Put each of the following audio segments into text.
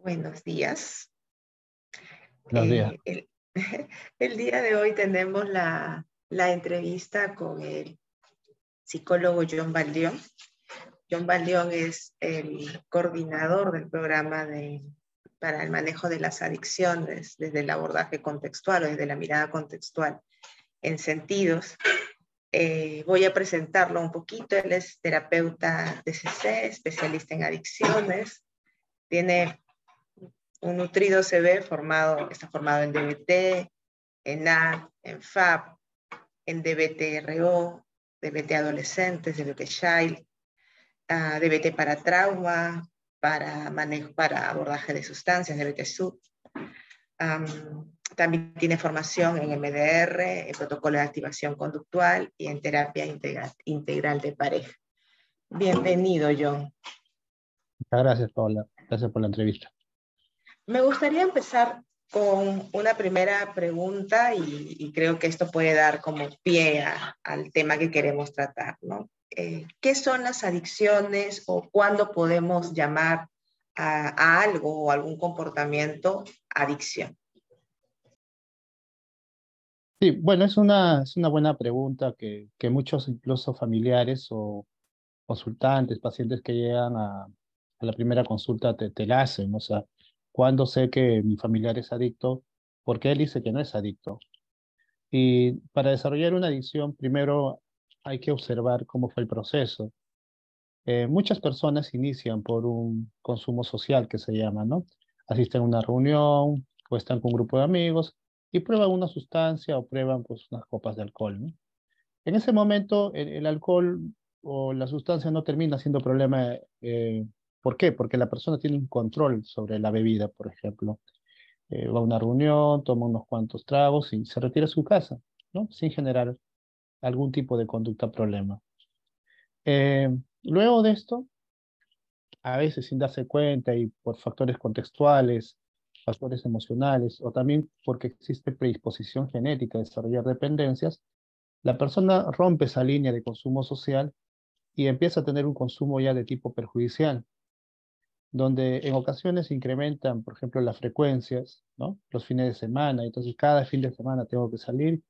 Buenos días. Buenos días. El, el día de hoy tenemos la entrevista con el psicólogo John Baldión. John Baldión es el coordinador del programa para el manejo de las adicciones desde el abordaje contextual o desde la mirada contextual en sentidos. Voy a presentarlo un poquito. Él es terapeuta DCC, especialista en adicciones. Tiene un nutrido CV está formado en DBT, en NAD, en FAB, en DBT-RO, DBT adolescentes, DBT Child, DBT para trauma, para abordaje de sustancias, DBT SUD. También tiene formación en MDR, en protocolo de activación conductual y en terapia integral de pareja. Bienvenido, John. Muchas gracias, Paula. Gracias por la entrevista. Me gustaría empezar con una primera pregunta y creo que esto puede dar como pie al tema que queremos tratar, ¿no? ¿Qué son las adicciones o cuándo podemos llamar a algo o algún comportamiento adicción? Sí, bueno, es una buena pregunta que muchos, incluso familiares o consultantes, pacientes que llegan a la primera consulta te la hacen. O sea, ¿cuándo sé que mi familiar es adicto? Porque él dice que no es adicto. Y para desarrollar una adicción, primero hay que observar cómo fue el proceso. Muchas personas inician por un consumo social que se llama, ¿no? Asisten a una reunión o están con un grupo de amigos y prueban una sustancia o prueban pues unas copas de alcohol, ¿no? En ese momento el alcohol o la sustancia no termina siendo problema. ¿Por qué? Porque la persona tiene un control sobre la bebida, por ejemplo. Va a una reunión, toma unos cuantos tragos y se retira a su casa, ¿no? Sin generar algún tipo de conducta problema. Luego de esto, a veces sin darse cuenta y por factores contextuales, factores emocionales o también porque existe predisposición genética a desarrollar dependencias, la persona rompe esa línea de consumo social y empieza a tener un consumo ya de tipo perjudicial, donde en ocasiones se incrementan, por ejemplo, las frecuencias, ¿no? Los fines de semana, entonces cada fin de semana tengo que salir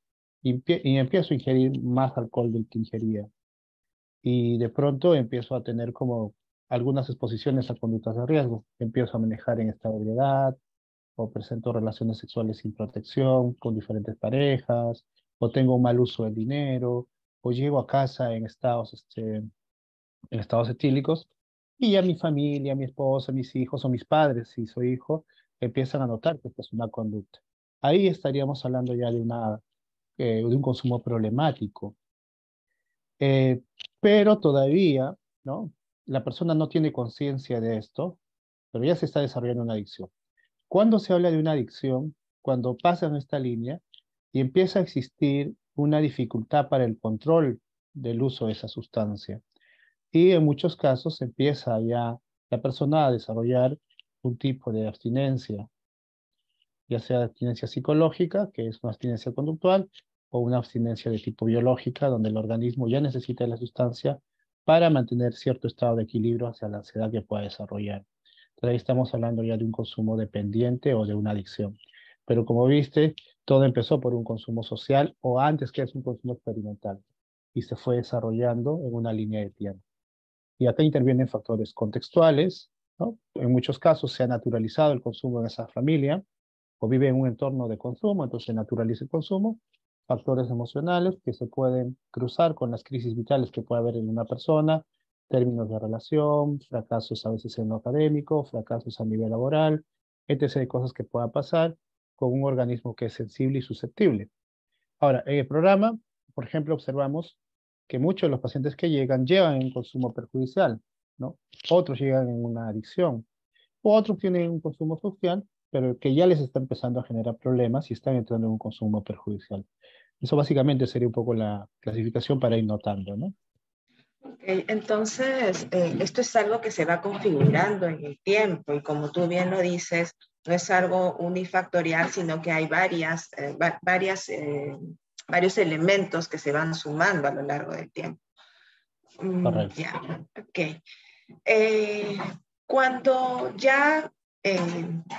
y empiezo a ingerir más alcohol del que ingería. Y de pronto empiezo a tener como algunas exposiciones a conductas de riesgo. Empiezo a manejar en estado de ebriedad, o presento relaciones sexuales sin protección con diferentes parejas, o tengo un mal uso del dinero, o llego a casa en estados etílicos, y ya mi familia, mi esposa, mis hijos o mis padres, si soy hijo, empiezan a notar que esta es una conducta. Ahí estaríamos hablando ya de un consumo problemático. Eh, pero todavía, ¿no? La persona no tiene conciencia de esto, pero ya se está desarrollando una adicción. ¿Cuándo se habla de una adicción? Cuando pasan esta línea y empieza a existir una dificultad para el control del uso de esa sustancia. Y en muchos casos empieza ya la persona a desarrollar un tipo de abstinencia, ya sea abstinencia psicológica, que es una abstinencia conductual, o una abstinencia de tipo biológica, donde el organismo ya necesita la sustancia para mantener cierto estado de equilibrio hacia la ansiedad que pueda desarrollar. Entonces ahí estamos hablando ya de un consumo dependiente o de una adicción. Pero como viste, todo empezó por un consumo social o antes que es un consumo experimental y se fue desarrollando en una línea de tiempo. Y acá intervienen factores contextuales, ¿no? En muchos casos se ha naturalizado el consumo en esa familia, o vive en un entorno de consumo, entonces se naturaliza el consumo. Factores emocionales que se pueden cruzar con las crisis vitales que puede haber en una persona, términos de relación, fracasos a veces en lo académico, fracasos a nivel laboral, etc. de cosas que puedan pasar con un organismo que es sensible y susceptible. Ahora, en el programa, por ejemplo, observamos que muchos de los pacientes que llegan en un consumo perjudicial, ¿no? Otros llegan en una adicción, o otros tienen un consumo social, pero que ya les está empezando a generar problemas y están entrando en un consumo perjudicial. Eso básicamente sería un poco la clasificación para ir notando, ¿no? Okay, entonces, esto es algo que se va configurando en el tiempo y como tú bien lo dices, no es algo unifactorial, sino que hay varios elementos que se van sumando a lo largo del tiempo. Correcto. Ya, ok. Cuando ya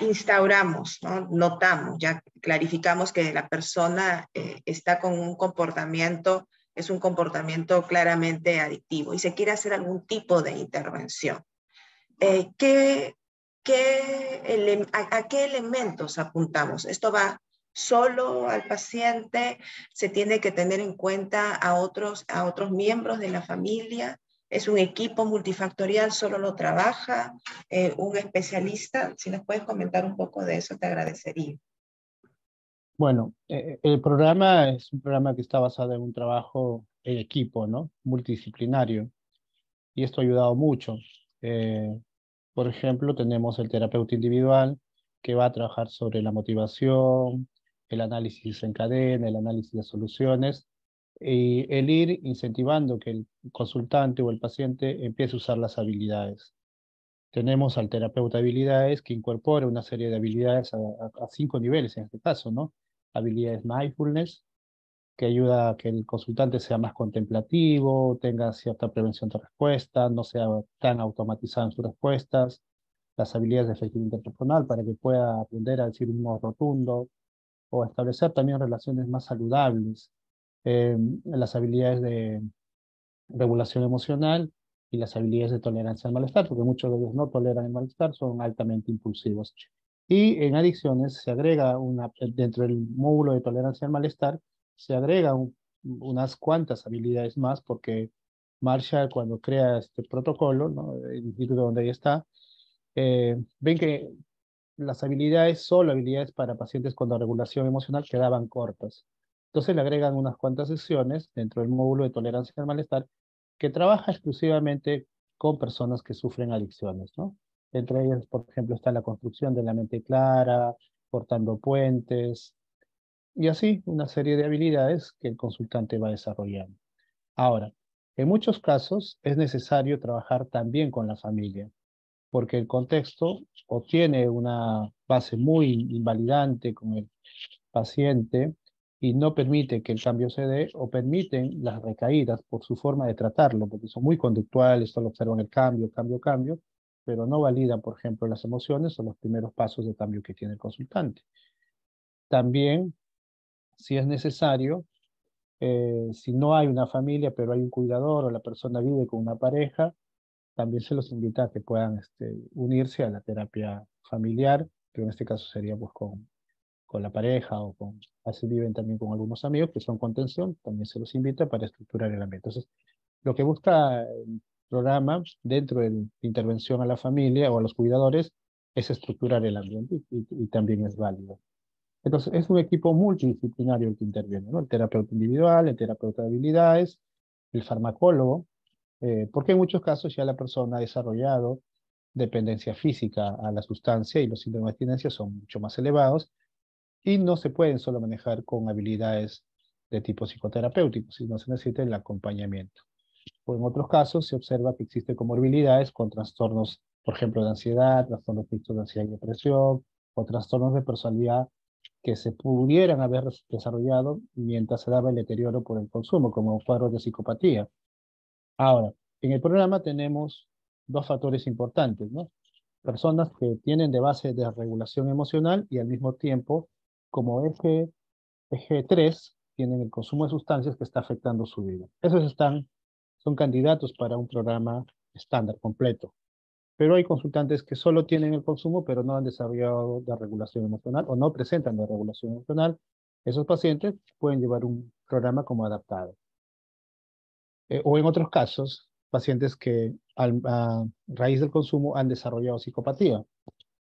instauramos, ¿no? Notamos, ya clarificamos que la persona está con un comportamiento, es un comportamiento claramente adictivo y se quiere hacer algún tipo de intervención. ¿A qué elementos apuntamos? ¿Esto va solo al paciente? ¿Se tiene que tener en cuenta a otros miembros de la familia? ¿Es un equipo multifactorial? ¿Solo lo trabaja un especialista? Si nos puedes comentar un poco de eso, te agradecería. Bueno, el programa es un programa que está basado en un trabajo en equipo, ¿no? Multidisciplinario. Y esto ha ayudado mucho. Eh, por ejemplo, tenemos el terapeuta individual que va a trabajar sobre la motivación, el análisis en cadena, el análisis de soluciones, y el ir incentivando que el consultante o el paciente empiece a usar las habilidades. Tenemos al terapeuta de habilidades que incorpora una serie de habilidades a 5 niveles en este caso, ¿no? Habilidades mindfulness, que ayuda a que el consultante sea más contemplativo, tenga cierta prevención de respuesta, no sea tan automatizado en sus respuestas, las habilidades de efectividad interpersonal para que pueda aprender a decir un no rotundo o establecer también relaciones más saludables, las habilidades de regulación emocional y las habilidades de tolerancia al malestar, porque muchos de ellos no toleran el malestar, son altamente impulsivos. Y en adicciones se agrega dentro del módulo de tolerancia al malestar, se agrega unas cuantas habilidades más, porque Marshall cuando crea este protocolo, ¿no? El instituto donde ella está, ven que las habilidades, solo habilidades para pacientes con regulación emocional, quedaban cortas. Entonces le agregan unas cuantas sesiones dentro del módulo de tolerancia al malestar que trabaja exclusivamente con personas que sufren adicciones, ¿no? Entre ellas, por ejemplo, está la construcción de la mente clara, cortando puentes, y así una serie de habilidades que el consultante va desarrollando. Ahora, en muchos casos es necesario trabajar también con la familia, porque el contexto o tiene una base muy invalidante con el paciente y no permite que el cambio se dé, o permiten las recaídas por su forma de tratarlo, porque son muy conductuales, solo observan el cambio, cambio, cambio, pero no validan, por ejemplo, las emociones o los primeros pasos de cambio que tiene el consultante. También, si es necesario, si no hay una familia, pero hay un cuidador o la persona vive con una pareja, también se los invita a que puedan unirse a la terapia familiar, que en este caso sería pues con la pareja o con, así viven también con algunos amigos que son contención, también se los invita para estructurar el ambiente. Entonces, lo que busca el programa dentro de la intervención a la familia o a los cuidadores es estructurar el ambiente y también es válido. Entonces, es un equipo multidisciplinario el que interviene, ¿no? El terapeuta individual, el terapeuta de habilidades, el farmacólogo, porque en muchos casos ya la persona ha desarrollado dependencia física a la sustancia y los síntomas de abstinencia son mucho más elevados y no se pueden solo manejar con habilidades de tipo psicoterapéutico, sino se necesita el acompañamiento. O en otros casos se observa que existen comorbilidades con trastornos, por ejemplo, de ansiedad, trastornos mixtos de ansiedad y depresión, o trastornos de personalidad que se pudieran haber desarrollado mientras se daba el deterioro por el consumo, como cuadros de psicopatía. Ahora, en el programa tenemos dos factores importantes, ¿no? Personas que tienen de base de regulación emocional y al mismo tiempo, como eje 3, tienen el consumo de sustancias que está afectando su vida. Son candidatos para un programa estándar completo. Pero hay consultantes que solo tienen el consumo, pero no han desarrollado de regulación emocional o no presentan de regulación emocional. Esos pacientes pueden llevar un programa como adaptado. O en otros casos, pacientes que a raíz del consumo han desarrollado psicopatía.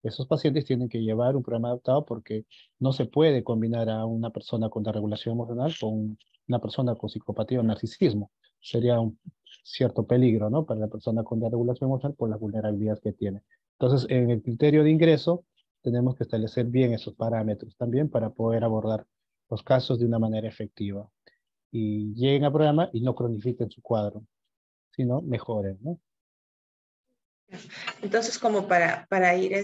Esos pacientes tienen que llevar un programa adaptado porque no se puede combinar a una persona con desregulación emocional con una persona con psicopatía o narcisismo. Sería un cierto peligro, ¿no? Para la persona con desregulación emocional por las vulnerabilidades que tiene. Entonces, en el criterio de ingreso, tenemos que establecer bien esos parámetros también para poder abordar los casos de una manera efectiva. Y lleguen al programa y no cronifiquen su cuadro, sino mejoren, ¿no? Entonces, como para ir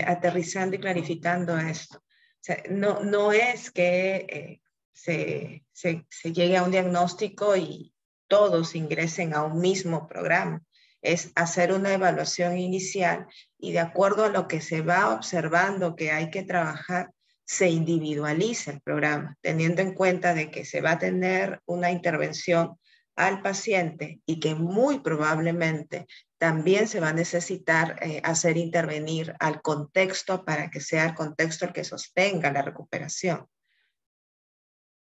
aterrizando y clarificando esto, o sea, no es que se llegue a un diagnóstico y todos ingresen a un mismo programa. es hacer una evaluación inicial y de acuerdo a lo que se va observando que hay que trabajar, se individualiza el programa, teniendo en cuenta de que se va a tener una intervención al paciente y que muy probablemente también se va a necesitar hacer intervenir al contexto para que sea el contexto el que sostenga la recuperación.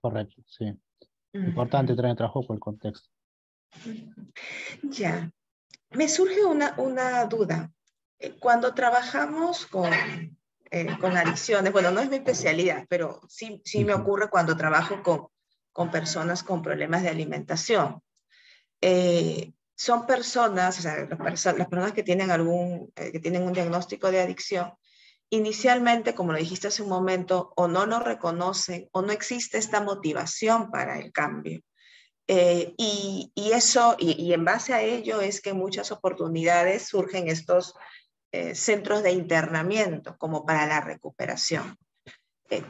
Correcto, sí. Importante Ujú. tener trabajo con el contexto. Ya, me surge una duda. Cuando trabajamos con adicciones, bueno, no es mi especialidad, pero sí me ocurre cuando trabajo con personas con problemas de alimentación. Son personas, o sea, las personas que tienen que tienen un diagnóstico de adicción, inicialmente, como lo dijiste hace un momento, o no lo reconocen o no existe esta motivación para el cambio. Y en base a ello es que en muchas oportunidades surgen estos centros de internamiento como para la recuperación.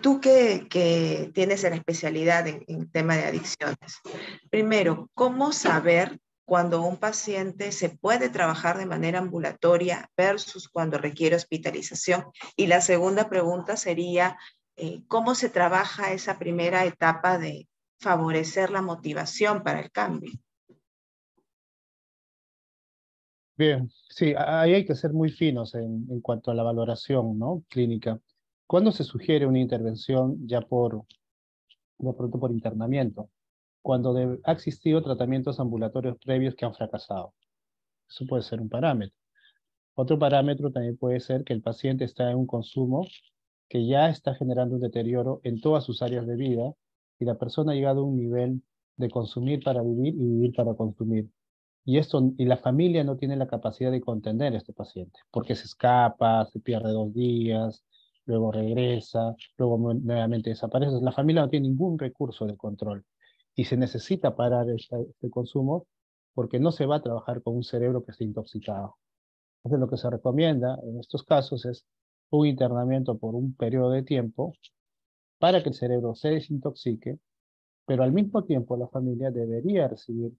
Tú que tienes la especialidad en tema de adicciones, primero, ¿cómo saber cuando un paciente se puede trabajar de manera ambulatoria versus cuando requiere hospitalización? Y la segunda pregunta sería, ¿cómo se trabaja esa primera etapa de favorecer la motivación para el cambio? Bien, sí, ahí hay que ser muy finos en cuanto a la valoración, ¿no? Clínica. ¿Cuándo se sugiere una intervención ya de pronto por internamiento? Cuando ha existido tratamientos ambulatorios previos que han fracasado. Eso puede ser un parámetro. Otro parámetro también puede ser que el paciente está en un consumo que ya está generando un deterioro en todas sus áreas de vida y la persona ha llegado a un nivel de consumir para vivir y vivir para consumir. Y la familia no tiene la capacidad de contener a este paciente, porque se escapa, se pierde 2 días, luego regresa, luego nuevamente desaparece. La familia no tiene ningún recurso de control y se necesita parar este consumo porque no se va a trabajar con un cerebro que esté intoxicado. Entonces lo que se recomienda en estos casos es un internamiento por un periodo de tiempo para que el cerebro se desintoxique, pero al mismo tiempo la familia debería recibir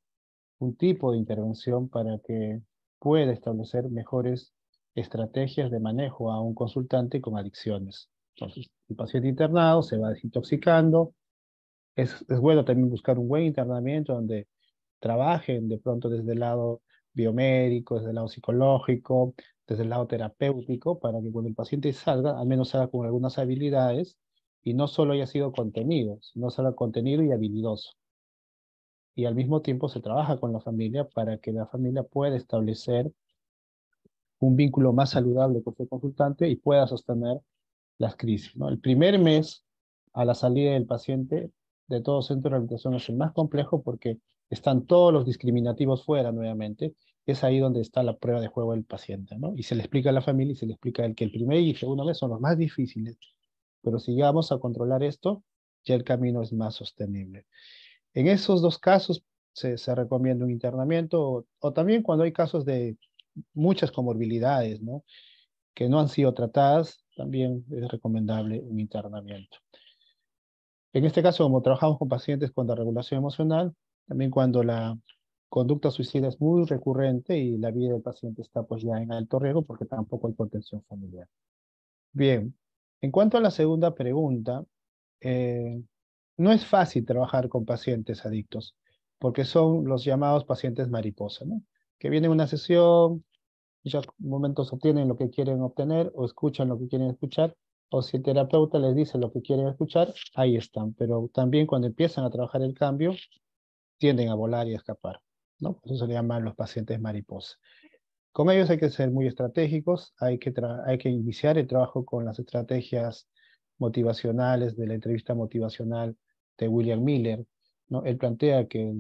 un tipo de intervención para que pueda establecer mejores estrategias de manejo a un consultante con adicciones. Entonces, el paciente internado se va desintoxicando. Es bueno también buscar un buen internamiento donde trabajen de pronto desde el lado biomédico, desde el lado psicológico, desde el lado terapéutico, para que cuando el paciente salga, al menos salga con algunas habilidades y no solo haya sido contenido, sino salga contenido y habilidoso. Y al mismo tiempo se trabaja con la familia para que la familia pueda establecer un vínculo más saludable con su consultante y pueda sostener las crisis, ¿no? El primer mes a la salida del paciente de todo centro de rehabilitación es el más complejo porque están todos los discriminativos fuera nuevamente. Es ahí donde está la prueba de juego del paciente, ¿no? Y se le explica a la familia y se le explica a él que el primer y segundo mes son los más difíciles, pero si llegamos a controlar esto, ya el camino es más sostenible. En esos dos casos se recomienda un internamiento o también cuando hay casos de muchas comorbilidades, ¿no? Que no han sido tratadas, también es recomendable un internamiento. En este caso, como trabajamos con pacientes con desregulación emocional, también cuando la conducta suicida es muy recurrente y la vida del paciente está pues ya en alto riesgo porque tampoco hay contención familiar. Bien, en cuanto a la segunda pregunta, eh, no es fácil trabajar con pacientes adictos porque son los llamados pacientes mariposa, ¿no? Que vienen a una sesión, muchos momentos obtienen lo que quieren obtener o escuchan lo que quieren escuchar, o si el terapeuta les dice lo que quieren escuchar, ahí están. Pero también cuando empiezan a trabajar el cambio, tienden a volar y a escapar, ¿no? Por eso se le llaman los pacientes mariposa. Con ellos hay que ser muy estratégicos, hay que iniciar el trabajo con las estrategias motivacionales de la entrevista motivacional de William Miller, ¿no? Él plantea que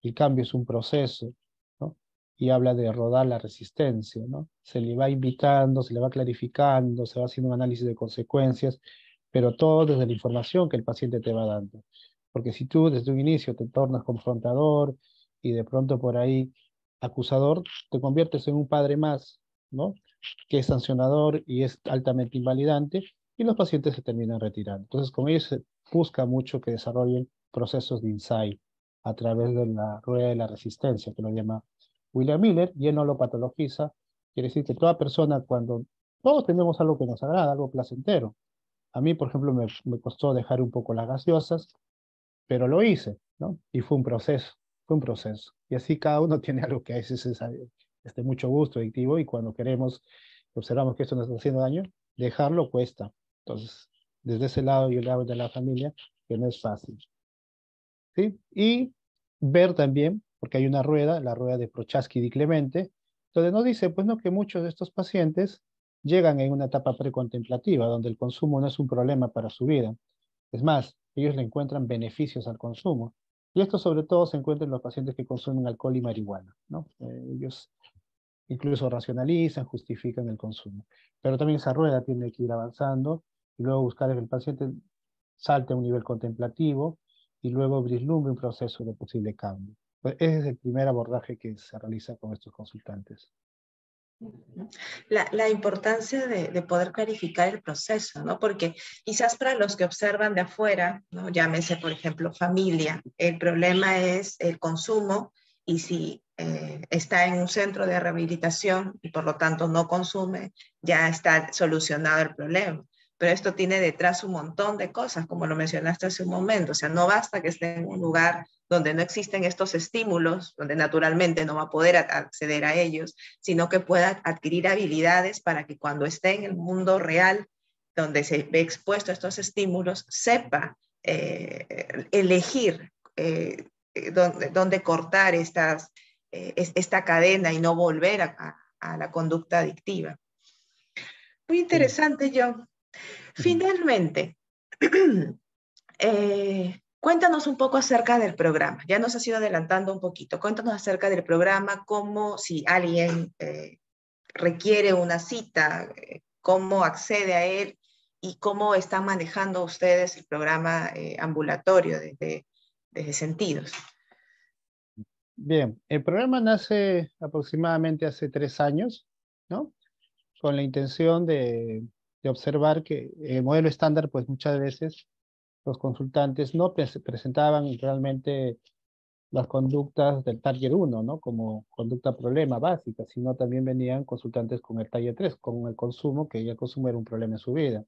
el cambio es un proceso, ¿no? Y habla de rodar la resistencia, ¿no? Se le va invitando, se le va clarificando, se va haciendo un análisis de consecuencias, pero todo desde la información que el paciente te va dando. Porque si tú desde un inicio te tornas confrontador y de pronto por ahí acusador, te conviertes en un padre más, ¿no? Que es sancionador y es altamente invalidante, y los pacientes se terminan retirando. Entonces, con ellos se busca mucho que desarrollen procesos de insight a través de la rueda de la resistencia, que lo llama William Miller, y él no lo patologiza. Quiere decir que toda persona, cuando todos tenemos algo que nos agrada, algo placentero. A mí, por ejemplo, me costó dejar un poco las gaseosas, pero lo hice, ¿no? Y fue un proceso, fue un proceso. Y así cada uno tiene algo que a veces es mucho gusto, adictivo, y cuando queremos, observamos que esto nos está haciendo daño, dejarlo cuesta. Entonces, desde ese lado y el lado de la familia, que no es fácil, ¿sí? Y ver también, porque hay una rueda, la rueda de Prochaska y Di Clemente, donde nos dice, pues no, que muchos de estos pacientes llegan en una etapa precontemplativa, donde el consumo no es un problema para su vida. Es más, ellos le encuentran beneficios al consumo. Y esto sobre todo se encuentra en los pacientes que consumen alcohol y marihuana, ¿no? Ellos incluso racionalizan, justifican el consumo. Pero también esa rueda tiene que ir avanzando y luego buscar que el paciente salte a un nivel contemplativo y luego vislumbre un proceso de posible cambio. Pues ese es el primer abordaje que se realiza con estos consultantes. La importancia de poder clarificar el proceso, ¿no? Porque quizás para los que observan de afuera, ¿no? Llámese, por ejemplo, familia, el problema es el consumo y si está en un centro de rehabilitación y por lo tanto no consume, ya está solucionado el problema. Pero esto tiene detrás un montón de cosas, como lo mencionaste hace un momento. O sea, no basta que esté en un lugar donde no existen estos estímulos, donde naturalmente no va a poder acceder a ellos, sino que pueda adquirir habilidades para que cuando esté en el mundo real, donde se ve expuesto a estos estímulos, sepa elegir dónde cortar esta cadena y no volver a la conducta adictiva. Muy Sí. interesante, John. Finalmente, cuéntanos un poco acerca del programa. Ya nos has ido adelantando un poquito. Cuéntanos acerca del programa, cómo si alguien requiere una cita, cómo accede a él y cómo están manejando ustedes el programa ambulatorio desde sentidos. Bien, el programa nace aproximadamente hace 3 años, ¿no? Con la intención de observar que el modelo estándar, pues muchas veces los consultantes no presentaban realmente las conductas del Target 1, ¿no? Como conducta problema básica, sino también venían consultantes con el Target 3, con el consumo, que ya el consumo era un problema en su vida.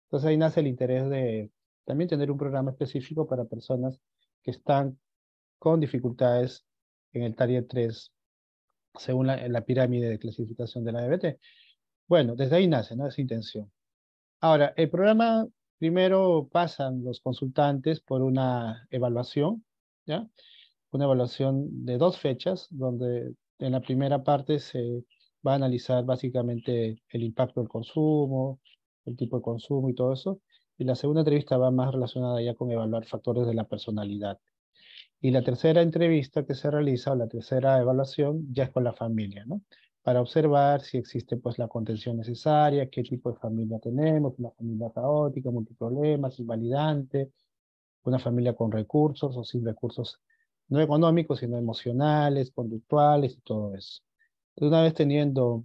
Entonces ahí nace el interés de también tener un programa específico para personas que están con dificultades en el Target 3, según la pirámide de clasificación de la DBT. Bueno, desde ahí nace, ¿no? Esa intención. Ahora, el programa primero pasan los consultantes por una evaluación, ¿ya? Una evaluación de 2 fechas, donde en la primera parte se va a analizar básicamente el impacto del consumo, el tipo de consumo y todo eso, y la segunda entrevista va más relacionada ya con evaluar factores de la personalidad. Y la tercera entrevista que se realiza, o la tercera evaluación, ya es con la familia, ¿no? Para observar si existe pues la contención necesaria, qué tipo de familia tenemos, una familia caótica, multiproblemas, invalidante, una familia con recursos o sin recursos no económicos, sino emocionales, conductuales y todo eso. Entonces, una vez teniendo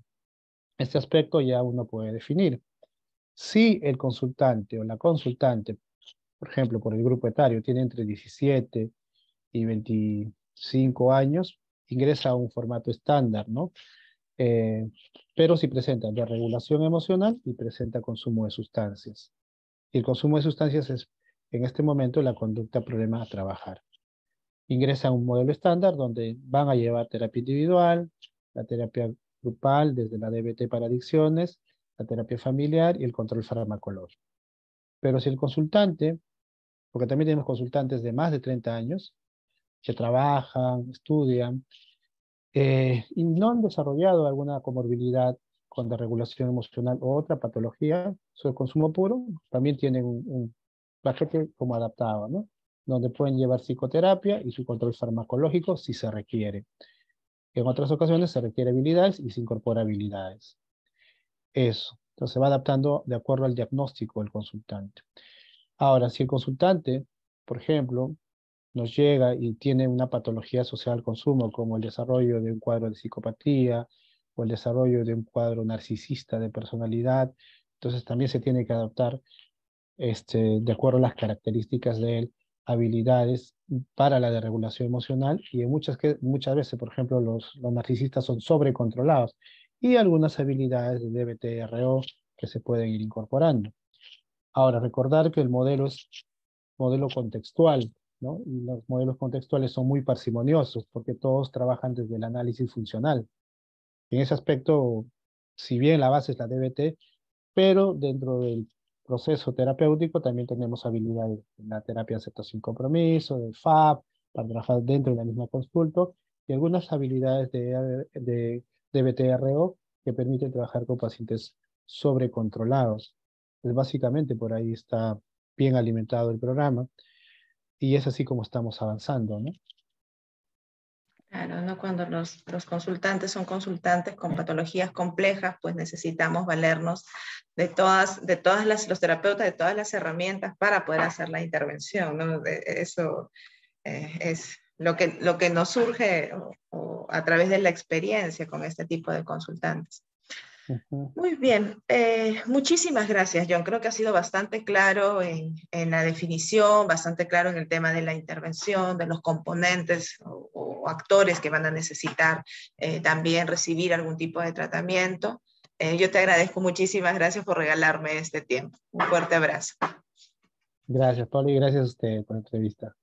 este aspecto, ya uno puede definir si el consultante o la consultante, por ejemplo, por el grupo etario, tiene entre 17 y 25 años, ingresa a un formato estándar, ¿no? Eh, pero si presenta desregulación emocional y presenta consumo de sustancias. Y el consumo de sustancias es, en este momento, la conducta problema a trabajar. Ingresa a un modelo estándar donde van a llevar terapia individual, la terapia grupal, desde la DBT para adicciones, la terapia familiar y el control farmacológico. Pero si el consultante, porque también tenemos consultantes de más de 30 años, que trabajan, estudian, y no han desarrollado alguna comorbilidad con desregulación emocional o otra patología, sobre consumo puro, también tienen un paquete como adaptado, ¿no? Donde pueden llevar psicoterapia y su control farmacológico si se requiere. En otras ocasiones se requiere habilidades y se incorpora habilidades. Eso. Entonces se va adaptando de acuerdo al diagnóstico del consultante. Ahora, si el consultante, por ejemplo, nos llega y tiene una patología asociada al consumo, como el desarrollo de un cuadro de psicopatía o el desarrollo de un cuadro narcisista de personalidad, entonces también se tiene que adaptar de acuerdo a las características de él habilidades para la desregulación emocional y en muchas veces, por ejemplo, los narcisistas son sobrecontrolados y algunas habilidades de DBT-RO que se pueden ir incorporando. Ahora, recordar que el modelo es modelo contextual, ¿no? Y los modelos contextuales son muy parsimoniosos porque todos trabajan desde el análisis funcional. En ese aspecto, si bien la base es la DBT, pero dentro del proceso terapéutico también tenemos habilidades en la terapia de aceptación y compromiso, del FAB, para trabajar dentro de la misma consulta, y algunas habilidades de DBT-RO que permiten trabajar con pacientes sobrecontrolados. Pues básicamente por ahí está bien alimentado el programa, y es así como estamos avanzando, ¿no? Claro, ¿no? Cuando los consultantes son consultantes con patologías complejas, pues necesitamos valernos los terapeutas, de todas las herramientas para poder hacer la intervención, ¿no? Eso es lo que nos surge a través de la experiencia con este tipo de consultantes. Ujú. Muy bien, muchísimas gracias, John. Creo que ha sido bastante claro en la definición, bastante claro en el tema de la intervención, de los componentes o actores que van a necesitar también recibir algún tipo de tratamiento. Yo te agradezco muchísimas gracias por regalarme este tiempo. Un fuerte abrazo. Gracias, Pablo, y gracias a usted por la entrevista.